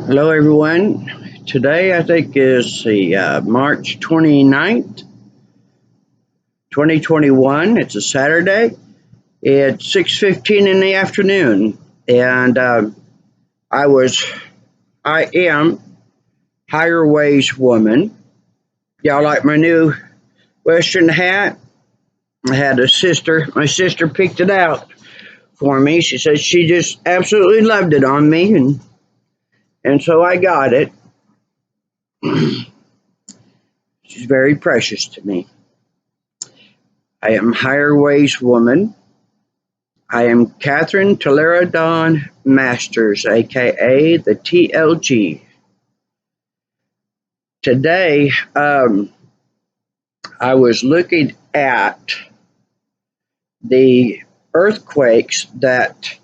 Hello, everyone. Today, I think, is the March 29th, 2021. It's a Saturday. It's 6:15 in the afternoon, and I am higher ways woman. Y'all like my new Western hat? I had a sister. My sister picked it out for me. She said she just absolutely loved it on me, and so I got it. She's very precious to me. I am higher ways woman. I am Catherine Tolera Masters, aka the TLG. Today, I was looking at the earthquakes that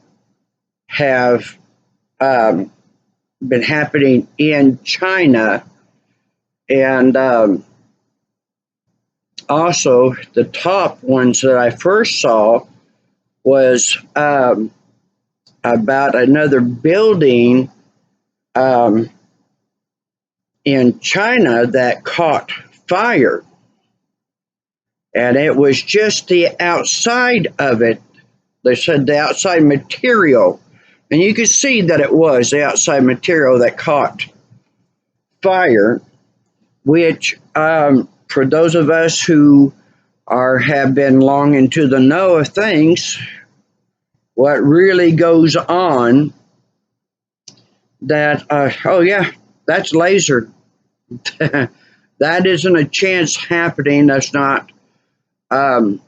have been happening in China, and also the top ones that I first saw was about another building in China that caught fire. And it was just the outside of it. They said the outside material. And you could see that it was the outside material that caught fire, which for those of us who have been long into the know of things, what really goes on, that, oh yeah, that's laser. That isn't a chance happening. That's not an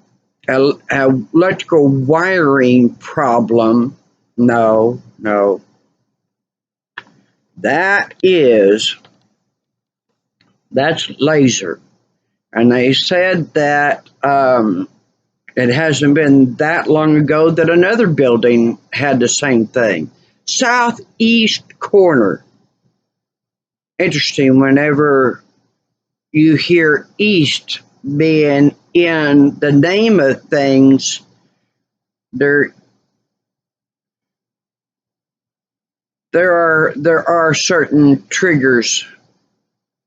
electrical wiring problem. No. That's laser. And they said that it hasn't been that long ago that another building had the same thing. Southeast corner. Interesting, whenever you hear east being in the name of things, there are certain triggers,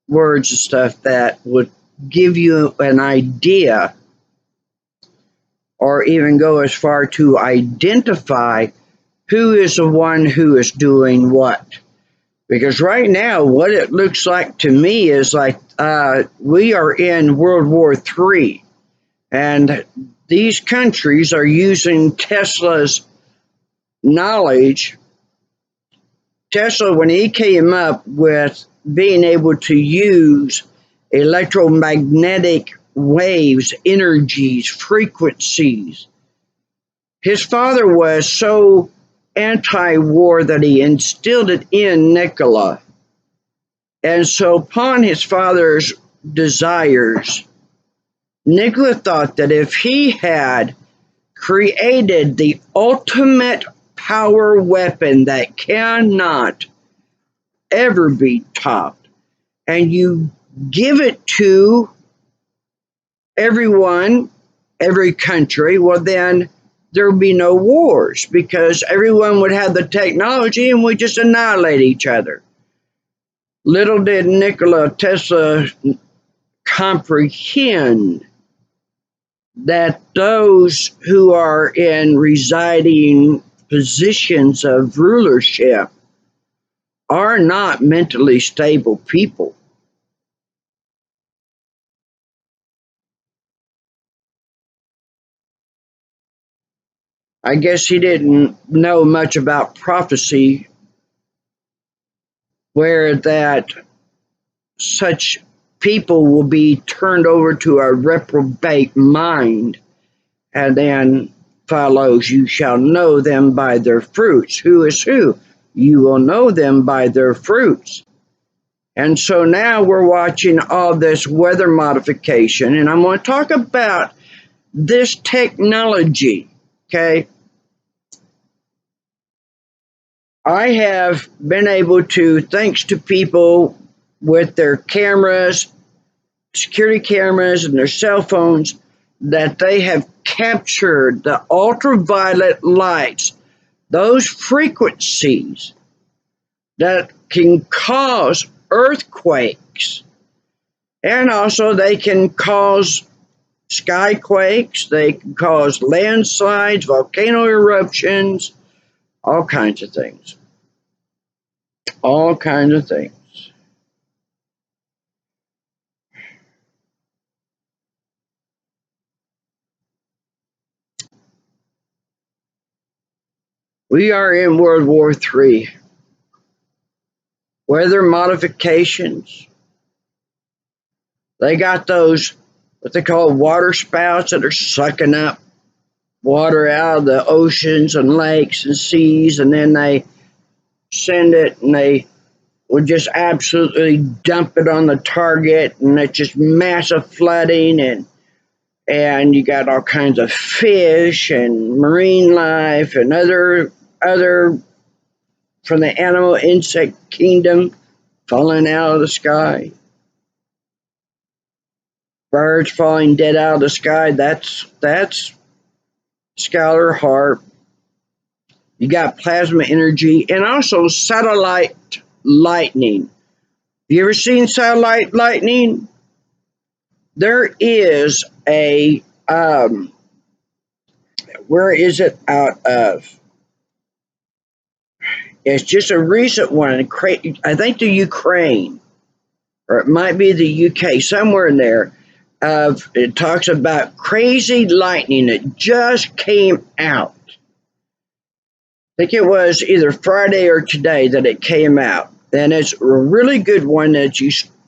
words and stuff that would give you an idea or even go as far to identify who is the one who is doing what. Because right now, what it looks like to me is like we are in World War III, and these countries are using Tesla's knowledge. Tesla, when he came up with being able to use electromagnetic waves, energies, frequencies, his father was so anti-war that he instilled it in Nikola. And so upon his father's desires, Nikola thought that if he had created the ultimate power weapon that cannot ever be topped, and you give it to everyone, every country, well then there would be no wars because everyone would have the technology and we just annihilate each other. Little did Nikola Tesla comprehend that those who are in residing positions of rulership are not mentally stable people. I guess he didn't know much about prophecy, where that such people will be turned over to a reprobate mind, and then follows, you shall know them by their fruits. Who is who? You will know them by their fruits. And so now we're watching all this weather modification, and I'm going to talk about this technology, okay? I have been able to, thanks to people with their cameras, security cameras, and their cell phones, that they have captured the ultraviolet lights, those frequencies that can cause earthquakes. And also they can cause skyquakes, they can cause landslides, volcano eruptions, all kinds of things. All kinds of things. We are in World War III. Weather modifications. They got those, what they call water spouts, that are sucking up water out of the oceans and lakes and seas, and then they send it and they would just absolutely dump it on the target, and it's just massive flooding, and you got all kinds of fish and marine life and other from the animal insect kingdom falling out of the sky. Birds falling dead out of the sky. That's scalar harp. You got plasma energy and also satellite lightning. You ever seen satellite lightning? There is a where is it out of? It's just a recent one. I think the Ukraine, or it might be the UK, somewhere in there. It talks about crazy lightning that just came out. I think it was either Friday or today that it came out, and it's a really good one that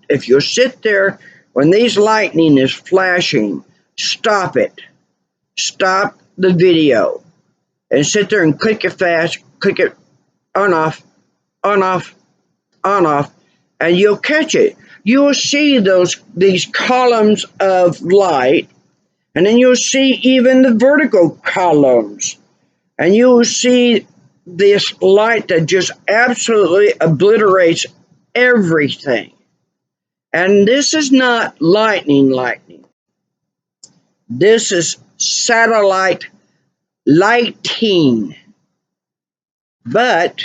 if you sit there when these lightning is flashing, stop it, stop the video, and sit there and click it fast, click it on off, on off, on off, and you'll catch it. You will see these columns of light, and then you'll see even the vertical columns, and you will see this light that just absolutely obliterates everything. And this is not lightning. This is satellite lighting. But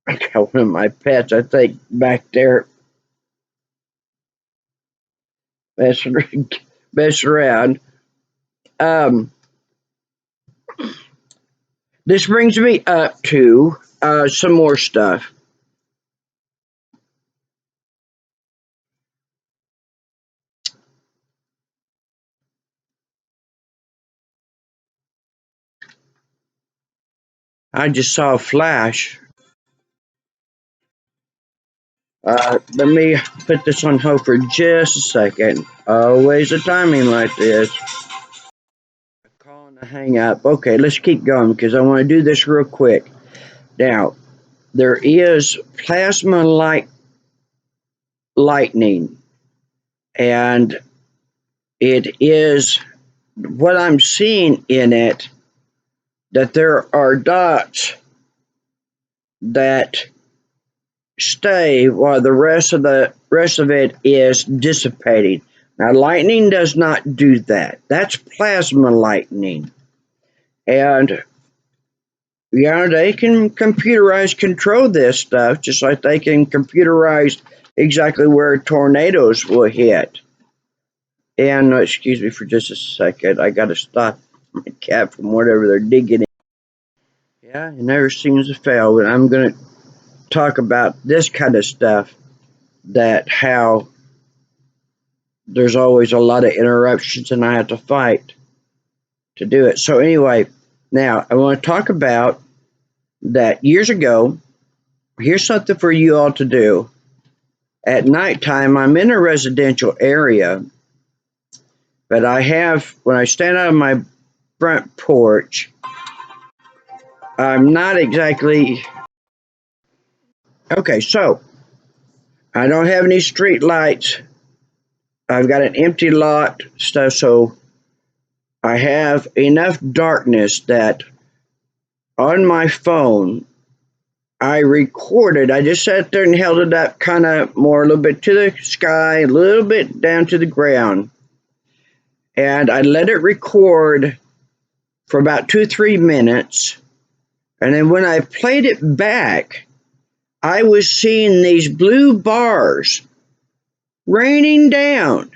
I got one of my pets, I think, back there messing around. This brings me up to some more stuff. I just saw a flash. Let me put this on hold for just a second. Always a timing like this. Calling to hang up. Okay, let's keep going because I want to do this real quick. Now, there is plasma lightning, and it is what I'm seeing in it that there are dots that stay while the rest of it is dissipating. Now, lightning does not do that. That's plasma lightning. And they can computerized control this stuff just like they can computerize exactly where tornadoes will hit. And excuse me for just a second. I got to stop my cat from whatever they're digging in. Yeah, it never seems to fail. But I'm going to talk about this kind of stuff, that how there's always a lot of interruptions and I have to fight to do it. So anyway, now I want to talk about that years ago. Here's something for you all to do. At nighttime, I'm in a residential area, but when I stand out of my front porch, I'm not exactly, okay, so I don't have any street lights. I've got an empty lot stuff, so I have enough darkness that on my phone, I recorded. I just sat there and held it up kind of more a little bit to the sky, a little bit down to the ground. And I let it record for about 2-3 minutes. And then when I played it back, I was seeing these blue bars raining down.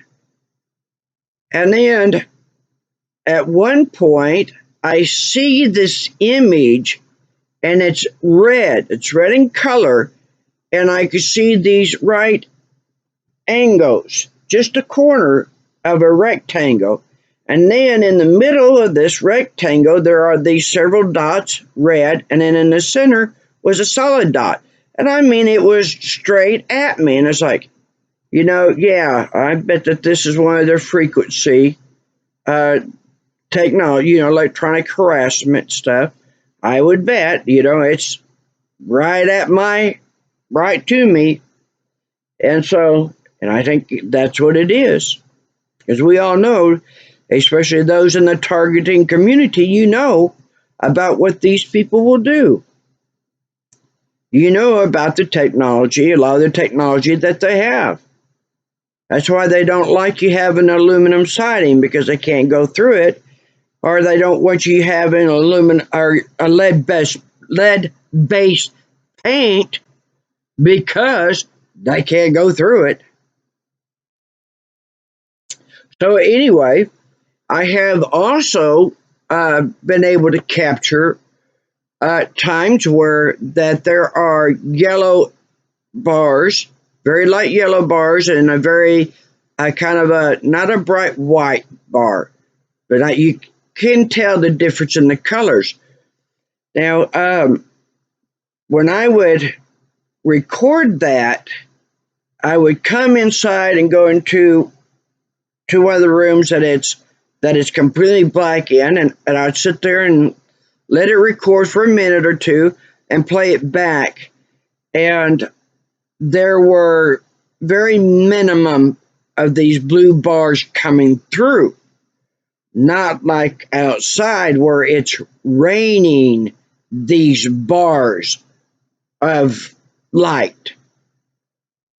And then at one point, I see this image and it's red. It's red in color. And I could see these right angles, just a corner of a rectangle. And then in the middle of this rectangle, there are these several dots, red, and then in the center was a solid dot. And I mean, it was straight at me. And it's like, yeah, I bet that this is one of their frequency technology, electronic harassment stuff. I would bet, it's right to me. And I think that's what it is. As we all know, especially those in the targeting community, about what these people will do. You know about the technology, a lot of the technology that they have. That's why they don't like you having aluminum siding, because they can't go through it, or they don't want you having aluminum or a lead-based paint because they can't go through it. So anyway, I have also been able to capture times where that there are yellow bars, very light yellow bars, and a very kind of not a bright white bar, but you can tell the difference in the colors. Now, when I would record that, I would come inside and go into one of the rooms that it's completely black in, and I'd sit there and let it record for a minute or two and play it back. And there were very minimum of these blue bars coming through, not like outside where it's raining these bars of light.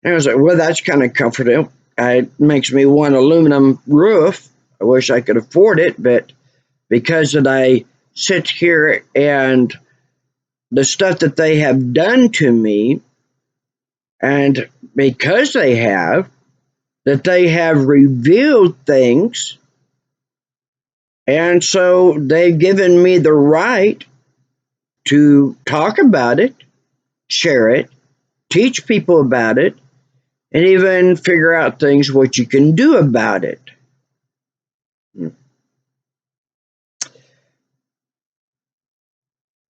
And I was like, well, that's kind of comforting. It makes me want aluminum roof. I wish I could afford it, but because that I sit here and the stuff that they have done to me, and because they have revealed things, and so they've given me the right to talk about it, share it, teach people about it, and even figure out things what you can do about it.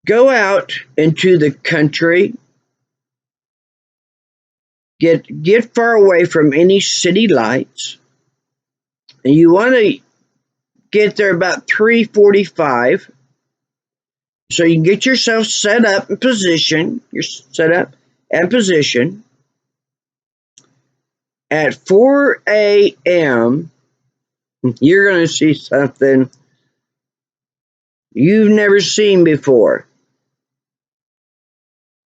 Go out into the country, get far away from any city lights, and you want to get there about 3:45, so you can get yourself set up in position. You're set up and position. At 4 a.m., you're going to see something you've never seen before.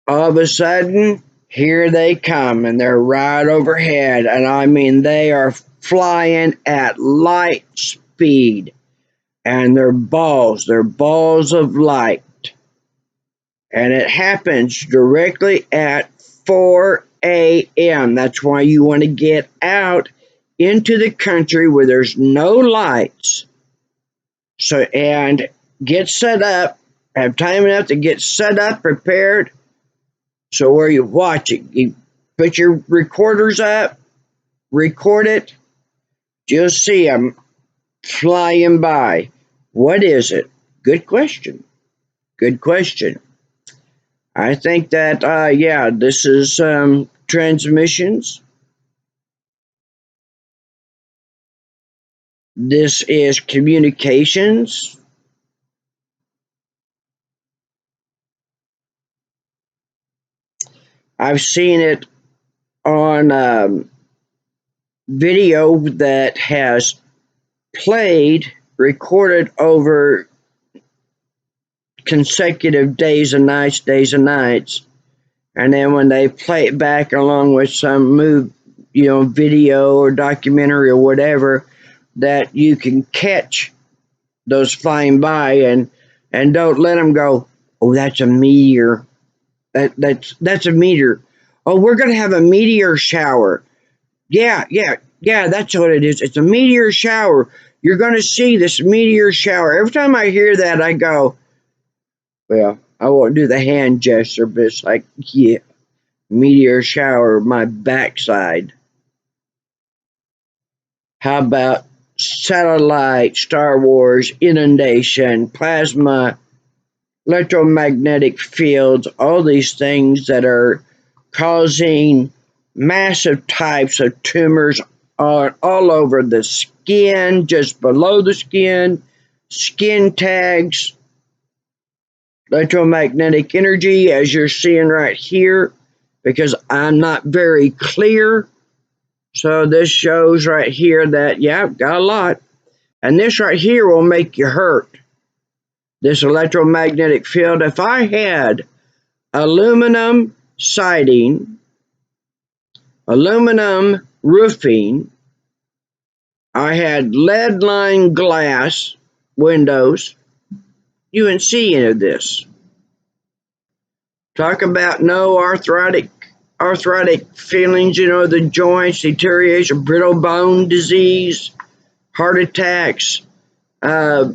All of a sudden, here they come, and they're right overhead. And I mean, they are flying at light speed. And they're balls of light. And it happens directly at 4 a.m. That's why you want to get out into the country where there's no lights. And get set up, have time enough to get set up, prepared. So where you watch it, you put your recorders up, record it, you'll see them flying by. What is it? Good question. Good question. I think that, this is transmissions. This is communications. I've seen it on video that has played, recorded over consecutive days and nights, and then when they play it back along with some video or documentary or whatever, that you can catch those flying by and don't let them go, Oh, that's a meteor. That's a meteor. Oh, we're gonna have a meteor shower. Yeah, that's what it is. It's a meteor shower. You're gonna see this meteor shower. Every time I hear that, I go, well, I won't do the hand gesture, but it's like, yeah, meteor shower, my backside. How about satellite, Star Wars, inundation, plasma, electromagnetic fields, all these things that are causing massive types of tumors all over the skin, just below the skin tags, electromagnetic energy, as you're seeing right here, because I'm not very clear. So this shows right here that, yeah, got a lot. And this right here will make you hurt. This electromagnetic field. If I had aluminum siding, aluminum roofing, I had lead lined glass windows, you wouldn't see any of this. Talk about no arthritic feelings, the joints, deterioration, brittle bone disease, heart attacks, uh,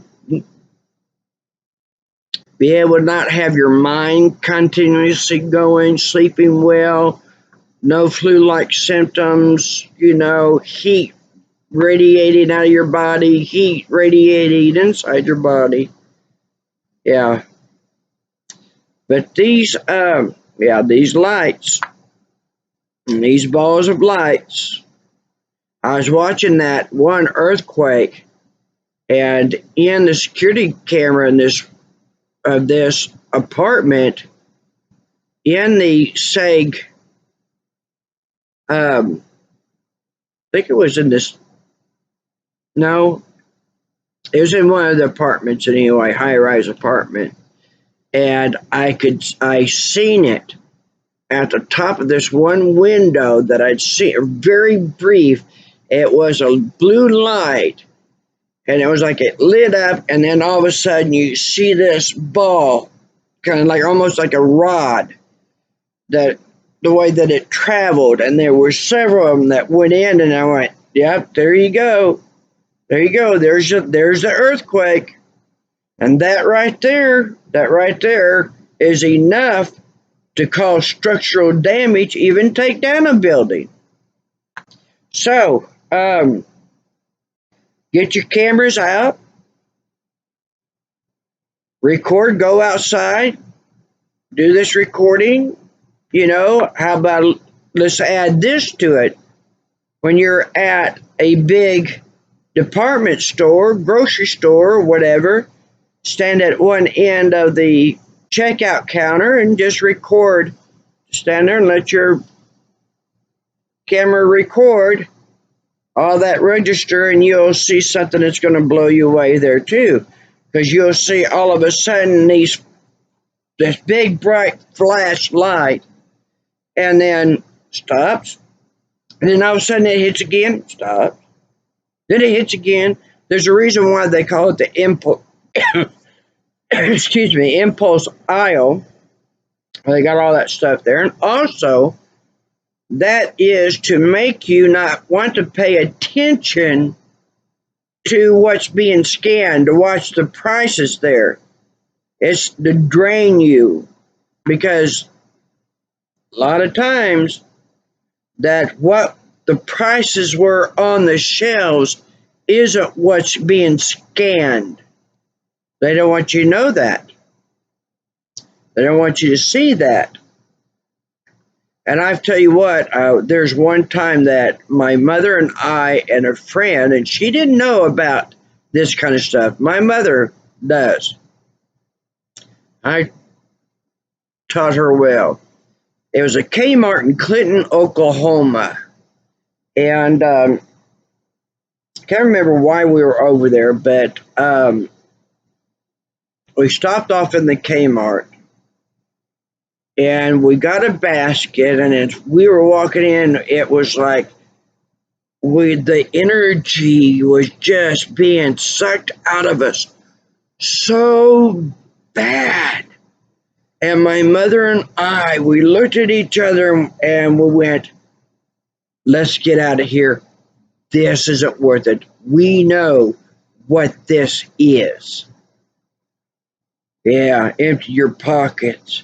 be able to not have your mind continuously going, sleeping well, no flu-like symptoms, heat radiating out of your body, heat radiating inside your body. Yeah. But these lights, these balls of lights, I was watching that one earthquake, and in the security camera in this apartment, in the SEG, I think it was in this, no, it was in one of the apartments anyway, high-rise apartment, and I seen it at the top of this one window that I'd seen, very brief. It was a blue light, and it was like it lit up, and then all of a sudden you see this ball, kind of like almost like a rod, that the way that it traveled, and there were several of them that went in, and I went, yep, there you go. There you go. There's the earthquake. And that right there is enough to cause structural damage, even take down a building. So, get your cameras out, record, go outside, do this recording. How about let's add this to it. When you're at a big department store, grocery store, whatever, stand at one end of the checkout counter and just record. Stand there and let your camera record all that register, and you'll see something that's going to blow you away there too, because you'll see all of a sudden this big bright flash light, and then stops, and then all of a sudden it hits again, stops, then it hits again. There's a reason why they call it the impulse impulse aisle. They got all that stuff there. And also, that is to make you not want to pay attention to what's being scanned, to watch the prices there. It's to drain you, because a lot of times that what the prices were on the shelves isn't what's being scanned. They don't want you to know that. They don't want you to see that. And I tell you what, there's one time that my mother and I and a friend, and she didn't know about this kind of stuff. My mother does. I taught her well. It was a K-Mart in Clinton, Oklahoma. And I can't remember why we were over there, but we stopped off in the K-Mart. And we got a basket, and as we were walking in, it was like the energy was just being sucked out of us so bad. And my mother and I, we looked at each other and we went, let's get out of here. This isn't worth it. We know what this is. Yeah, empty your pockets,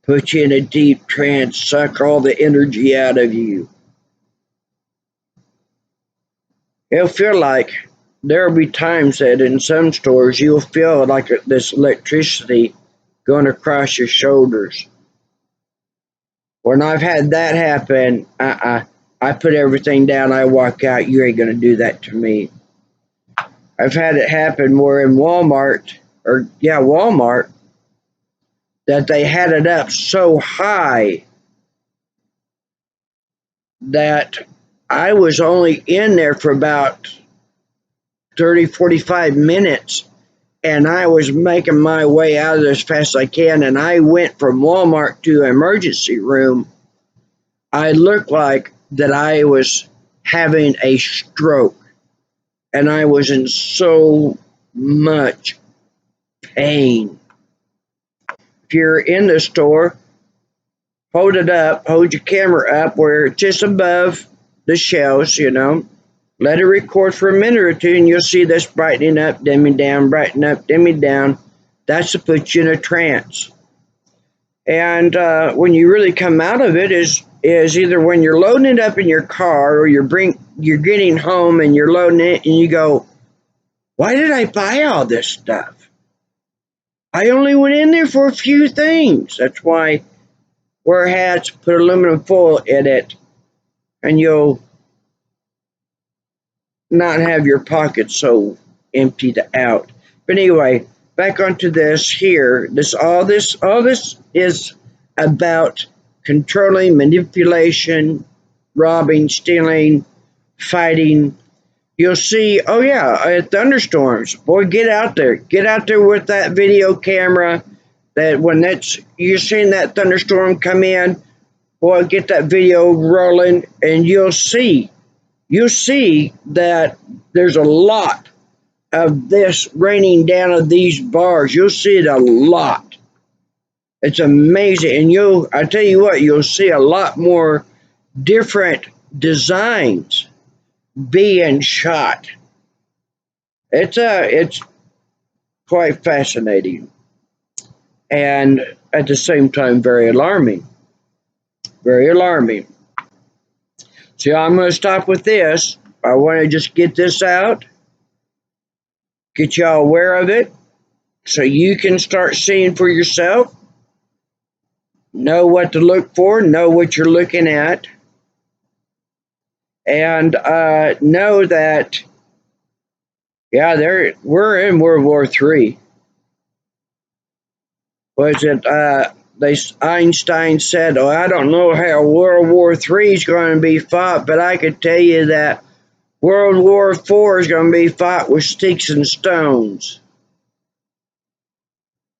put you in a deep trance, suck all the energy out of you. It'll feel like there'll be times that in some stores you'll feel like this electricity going across your shoulders. When I've had that happen, I put everything down, I walk out, you ain't gonna do that to me. I've had it happen where in Walmart, that they had it up so high that I was only in there for about 30, 45 minutes, and I was making my way out of there as fast as I can, and I went from Walmart to emergency room. I looked like that I was having a stroke, and I was in so much pain. If you're in the store, hold your camera up where it's just above the shelves. Let it record for a minute or two, and you'll see this brightening up, dimming down, brighten up, dimming down. That's to put you in a trance. And when you really come out of it is either when you're loading it up in your car or you're getting home and you're loading it and you go, why did I buy all this stuff? I only went in there for a few things. That's why wear hats, put aluminum foil in it, and you'll not have your pockets so emptied out. But anyway, back onto this here. All this is about controlling, manipulation, robbing, stealing, fighting. You'll see, oh yeah, thunderstorms. Boy, get out there. Get out there with that video camera. That when you're seeing that thunderstorm come in, boy, get that video rolling, and you'll see that there's a lot of this raining down of these bars. You'll see it a lot. It's amazing. And I tell you what, you'll see a lot more different designs being shot. It's quite fascinating. And at the same time, very alarming. Very alarming. So I'm going to stop with this. I want to just get this out, get y'all aware of it, so you can start seeing for yourself, know what to look for, know what you're looking at, and know that, yeah, we're in World War III. Was it, Einstein said, oh, I don't know how World War III is going to be fought, but I could tell you that World War IV is going to be fought with sticks and stones.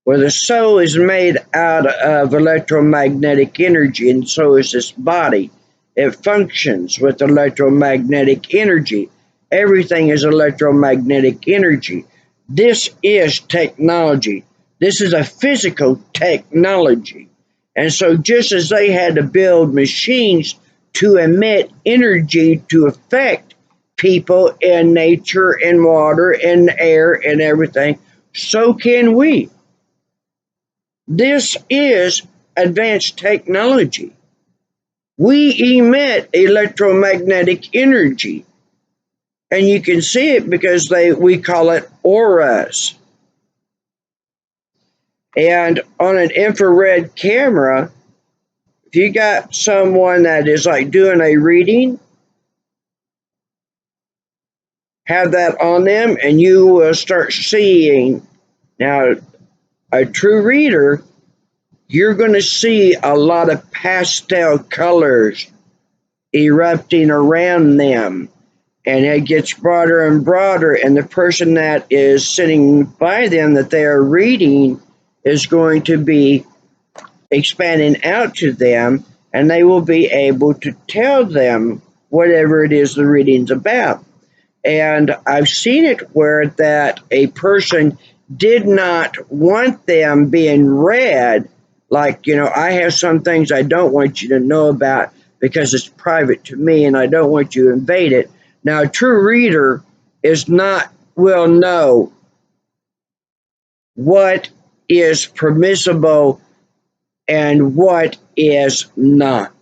Well, the soul is made out of electromagnetic energy, and so is this body. It functions with electromagnetic energy. Everything is electromagnetic energy. This is technology. This is a physical technology. And so just as they had to build machines to emit energy to affect people in nature, in water, in air, and everything, so can we. This is advanced technology. We emit electromagnetic energy, and you can see it because we call it auras. And on an infrared camera, if you got someone that is like doing a reading, have that on them, and you will start seeing. Now, a true reader, you're going to see a lot of pastel colors erupting around them, and it gets broader and broader, and the person that is sitting by them that they are reading is going to be expanding out to them, and they will be able to tell them whatever it is the reading's about. And I've seen it where that a person did not want them being read, Like, I have some things I don't want you to know about because it's private to me and I don't want you to invade it. Now, a true reader will know what is permissible and what is not.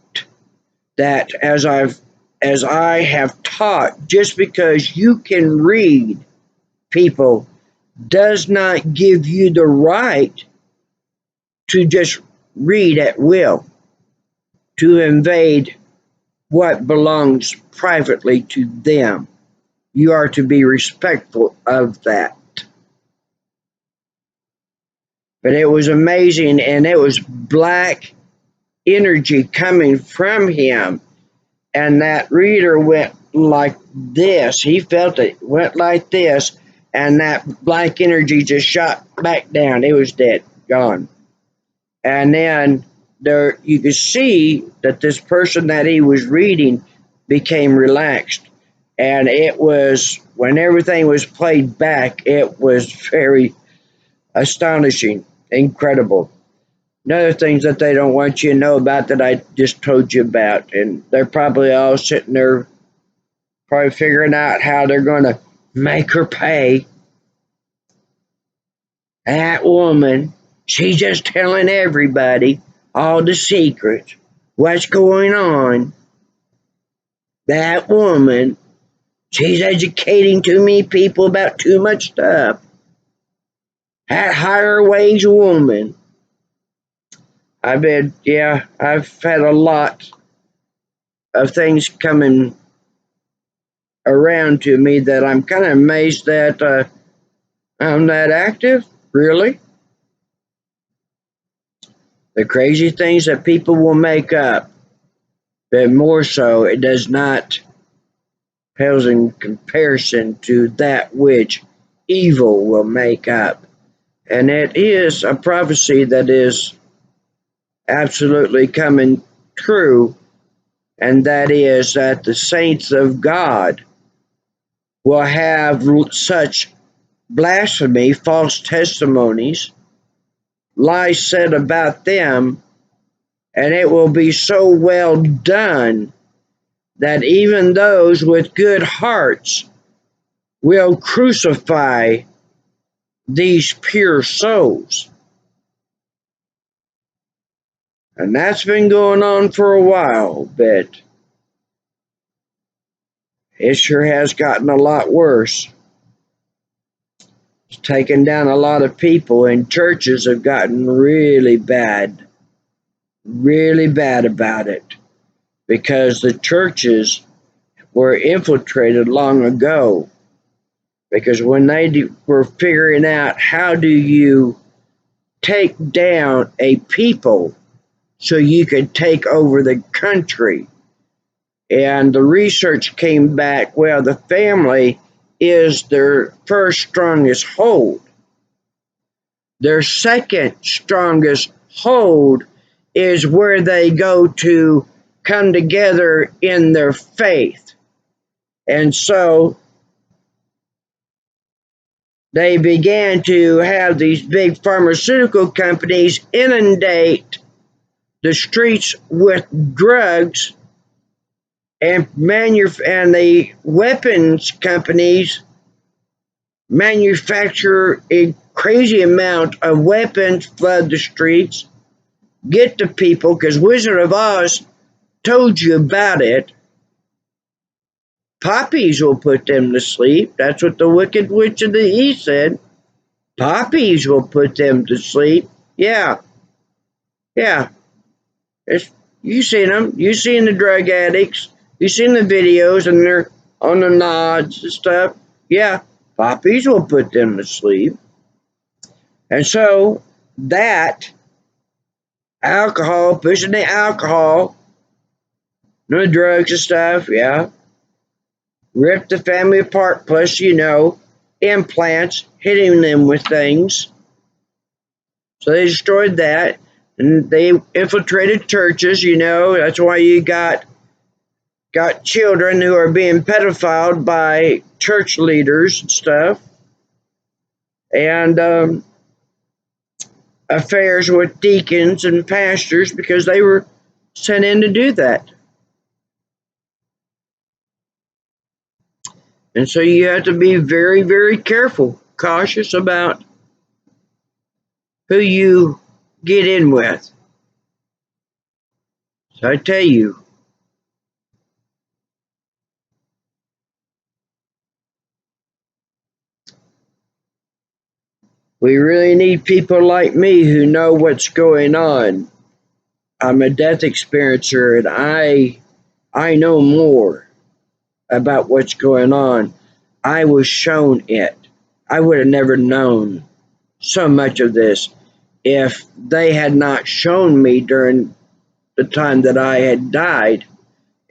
That as I have taught, just because you can read people does not give you the right to just read at will, to invade what belongs privately to them. You are to be respectful of that. But it was amazing, and it was black energy coming from him, and that reader went like this. He felt it went like this, and that black energy just shot back down. It was dead, gone. And then there you could see that this person that he was reading became relaxed. And it was, when everything was played back, it was very astonishing, incredible. Another things that they don't want you to know about that I just told you about, and they're probably all sitting there probably figuring out how they're going to make her pay. That woman, she's just telling everybody all the secrets, what's going on. That woman, she's educating too many people about too much stuff. That higher wage woman. I've had a lot of things coming around to me that I'm kind of amazed that I'm that active. Really? The crazy things that people will make up, but more so, it does not pales in comparison to that which evil will make up. And it is a prophecy that is absolutely coming true, and that is that the saints of God will have such blasphemy, false testimonies, lies said about them, and it will be so well done that even those with good hearts will crucify these pure souls. And that's been going on for a while, but it sure has gotten a lot worse. It's taken down a lot of people, and churches have gotten really bad about it, because the churches were infiltrated long ago. Because when they were figuring out how do you take down a people so you could take over the country, and the research came back, well, the family is their first strongest hold. Their second strongest hold is where they go to come together in their faith. And so they began to have these big pharmaceutical companies inundate the streets with drugs, and the weapons companies manufacture a crazy amount of weapons, flood the streets, get to people, because Wizard of Oz told you about it. Poppies will put them to sleep. That's what the Wicked Witch of the East said. Poppies will put them to sleep. Yeah. You seen them. You seen the drug addicts. You seen the videos, and they're on the nods and stuff. Yeah, poppies will put them to sleep. And so that alcohol, pushing the alcohol, the drugs and stuff, yeah, ripped the family apart. Plus, implants, hitting them with things. So they destroyed that, and they infiltrated churches. That's why you got children who are being pedophiled by church leaders and stuff. And affairs with deacons and pastors because they were sent in to do that. And so you have to be very, very careful, cautious about who you get in with. So I tell you, we really need people like me who know what's going on. I'm a death experiencer and I know more about what's going on. I was shown it. I would have never known so much of this if they had not shown me during the time that I had died.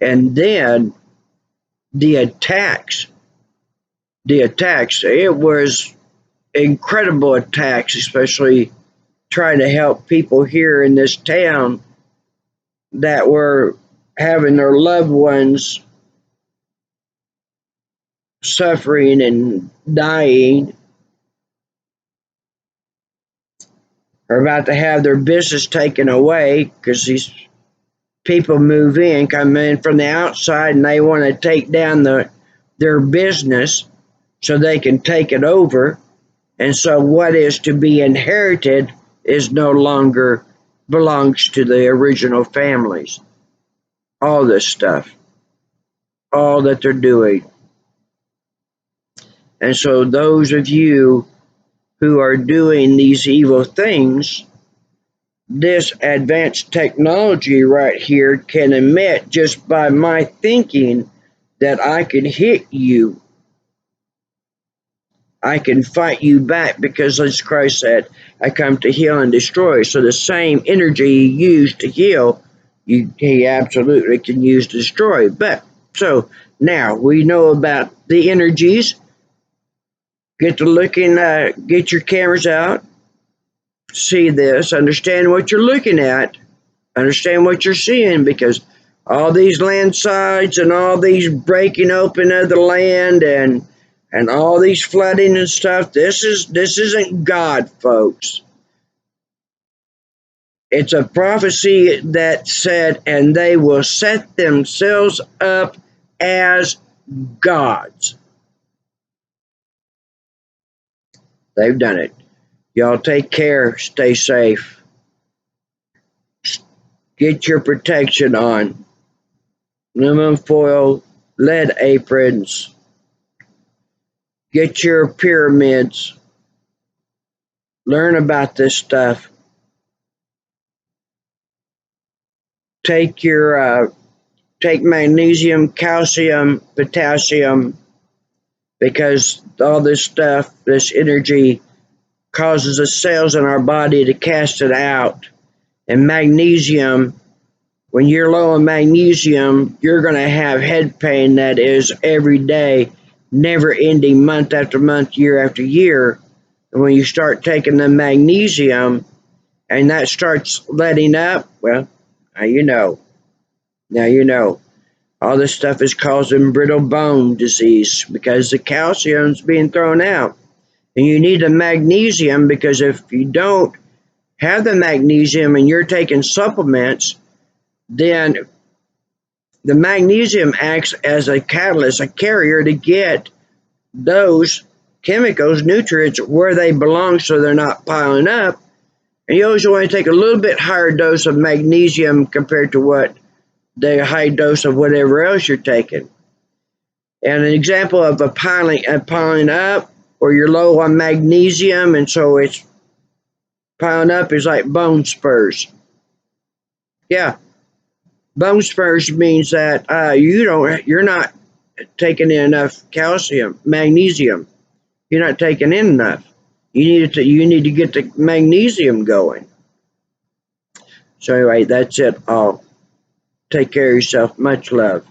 And then the attacks, it was incredible attacks, especially trying to help people here in this town that were having their loved ones suffering and dying, or about to have their business taken away because these people come in from the outside, and they want to take down their business so they can take it over. And so what is to be inherited is no longer belongs to the original families. All this stuff, all that they're doing. And so those of you who are doing these evil things, this advanced technology right here can emit just by my thinking that I can hit you. I can fight you back because, as Christ said, I come to heal and destroy. So the same energy he used to heal, he absolutely can use to destroy. But so now we know about the energies. Get to looking, get your cameras out, see this, understand what you're looking at, understand what you're seeing, because all these landslides and all these breaking open of the land and all these flooding and stuff, this isn't God, folks. It's a prophecy that said, and they will set themselves up as gods. They've done it. Y'all take care, stay safe, get your protection on. Aluminum foil, lead aprons, get your pyramids, learn about this stuff. Take your take magnesium, calcium, potassium, because all this stuff, this energy, causes the cells in our body to cast it out. And magnesium, when you're low on magnesium, you're going to have head pain that is every day, never ending, month after month, year after year. And when you start taking the magnesium and that starts letting up, well, now you know. Now you know. All this stuff is causing brittle bone disease because the calcium's being thrown out. And you need the magnesium, because if you don't have the magnesium and you're taking supplements, then the magnesium acts as a catalyst, a carrier to get those chemicals, nutrients, where they belong so they're not piling up. And you always want to take a little bit higher dose of magnesium compared to what the high dose of whatever else you're taking. And an example of a piling up, or you're low on magnesium and so it's piling up, is like bone spurs. Yeah, bone spurs means that you're not taking in enough magnesium. You're not taking in enough. You need to get the magnesium going. So anyway, that's it all. Take care of yourself. Much love.